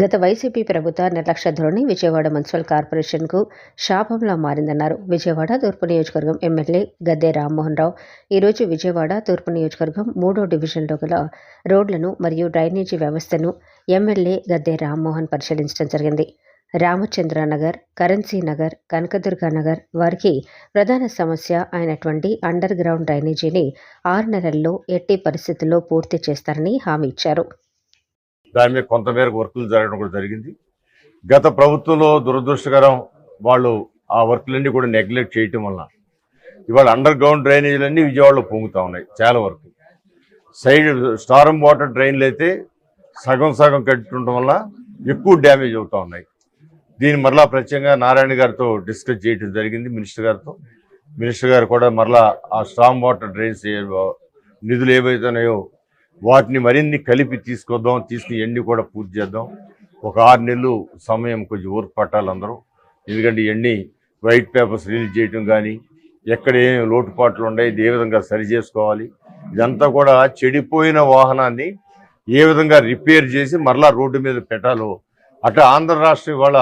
గత వైసీపీ ప్రభుత్వ నిర్లక్ష్య ధోరణి విజయవాడ మున్సిపల్ కార్పొరేషన్కు శాపంలా మారిందన్నారు. విజయవాడ తూర్పు నియోజకవర్గం ఎమ్మెల్యే గద్దె రామ్మోహన్ రావు ఈరోజు విజయవాడ తూర్పు నియోజకవర్గం 3వ డివిజన్లో గల రోడ్లను మరియు డ్రైనేజీ వ్యవస్థను ఎమ్మెల్యే గద్దె రామ్మోహన్ పరిశీలించడం జరిగింది. రామచంద్రనగర్, కరెన్సీ నగర్, కనకదుర్గ నగర్ వారికి ప్రధాన సమస్య అయినటువంటి అండర్ గ్రౌండ్ డ్రైనేజీని 6 నెలల్లో ఎట్టి పరిస్థితుల్లో పూర్తి చేస్తారని హామీ ఇచ్చారు. దాని మీద కొంతమేరకు వర్కులు జరగడం కూడా జరిగింది. గత ప్రభుత్వంలో దురదృష్టకరం వాళ్ళు ఆ వర్కులన్నీ కూడా నెగ్లెక్ట్ చేయటం వల్ల ఇవాళ అండర్ గ్రౌండ్ డ్రైనేజీలన్నీ విజయవాడలో పొంగుతూ ఉన్నాయి. చాలా వరకు సైడ్ స్టారం వాటర్ డ్రైన్లు అయితే సగం సగం కట్టుండటం వల్ల ఎక్కువ డ్యామేజ్ అవుతూ ఉన్నాయి. దీన్ని మరలా ప్రత్యేకంగా నారాయణ గారితో డిస్కస్ చేయడం జరిగింది. మినిస్టర్ గారు కూడా మరలా ఆ స్టామ్ వాటర్ డ్రైన్స్ నిధులు ఏవైతున్నాయో వాటిని మరిన్ని కలిపి తీసుకుని ఎన్ని కూడా పూర్తి చేద్దాం. ఒక 6 నెలలు సమయం కొంచెం ఊరికి పట్టాలి అందరూ. ఎందుకంటే ఇవన్నీ వైట్ పేపర్స్ రిలీజ్ చేయటం కానీ ఎక్కడ ఏం లోటుపాట్లు ఉన్నాయి, ఏ విధంగా సరి చేసుకోవాలి, ఇదంతా కూడా చెడిపోయిన వాహనాన్ని ఏ విధంగా రిపేర్ చేసి మరలా రోడ్డు మీద పెట్టాలో అటు ఆంధ్ర రాష్ట్రం ఇవాళ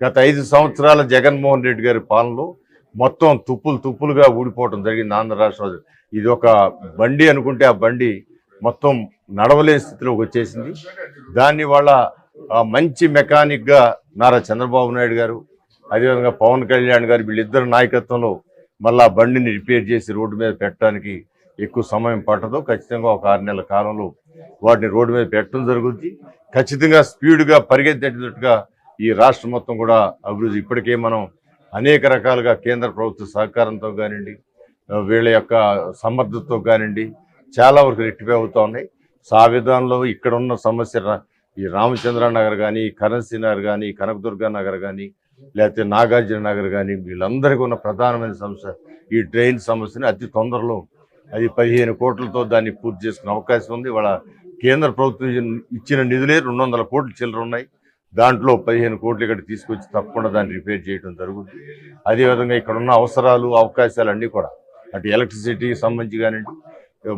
గత 5 సంవత్సరాల జగన్మోహన్ రెడ్డి గారి పాలనలో మొత్తం తుప్పులుగా ఊడిపోవడం జరిగింది ఆంధ్ర రాష్ట్రం. ఇది ఒక బండి అనుకుంటే ఆ బండి మొత్తం నడవలేని స్థితిలోకి వచ్చేసింది. దాన్ని వాళ్ళ మంచి మెకానిక్గా నారా చంద్రబాబు నాయుడు గారు, అదేవిధంగా పవన్ కళ్యాణ్ గారు వీళ్ళిద్దరు నాయకత్వంలో మళ్ళీ బండిని రిపేర్ చేసి రోడ్డు మీద పెట్టడానికి ఎక్కువ సమయం పట్టదు. ఖచ్చితంగా ఒక 6 నెలల కాలంలో వాటిని రోడ్డు మీద పెట్టడం జరుగుతుంది. ఖచ్చితంగా స్పీడ్గా పరిగెత్తేటట్టుగా ఈ రాష్ట్రం మొత్తం కూడా అభివృద్ధి. ఇప్పటికే మనం అనేక రకాలుగా కేంద్ర ప్రభుత్వ సహకారంతో కానివ్వండి, వీళ్ళ యొక్క సమర్థతతో కానివ్వండి చాలా వరకు రెక్టిఫై అవుతూ ఉన్నాయి. ఆ విధానంలో ఇక్కడ ఉన్న సమస్య ఈ రామచంద్ర నగర్ కానీ, కరెన్సీ నగర్ కానీ, కనకదుర్గ నగర్ కానీ, లేకపోతే నాగార్జున నగర్ కానీ వీళ్ళందరికీ ఉన్న ప్రధానమైన సమస్య ఈ డ్రైన్ సమస్యని అతి తొందరలో అది 15 కోట్లతో దాన్ని పూర్తి చేసుకునే అవకాశం ఉంది. వాళ్ళ కేంద్ర ప్రభుత్వం ఇచ్చిన నిధులే 200 కోట్ల చిల్లర ఉన్నాయి. దాంట్లో 15 కోట్లు ఇక్కడ తీసుకొచ్చి తప్పకుండా దాన్ని రిపేర్ చేయడం జరుగుతుంది. అదేవిధంగా ఇక్కడ ఉన్న అవసరాలు అవకాశాలు అన్నీ కూడా అటు ఎలక్ట్రిసిటీకి సంబంధించి కానివ్వండి,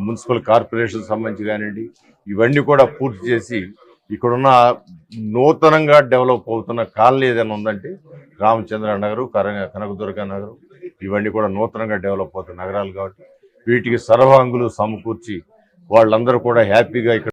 మున్సిపల్ కార్పొరేషన్ సంబంధించి కానివ్వండి ఇవన్నీ కూడా పూర్తి చేసి ఇక్కడున్న నూతనంగా డెవలప్ అవుతున్న కాలనీ ఏదైనా ఉందంటే రామచంద్ర నగరు, కనకదుర్గ నగరు ఇవన్నీ కూడా నూతనంగా డెవలప్ అవుతున్న నగరాలు కాబట్టి వీటికి సర్వాంగులు సమకూర్చి వాళ్ళందరూ కూడా హ్యాపీగా ఇక్కడ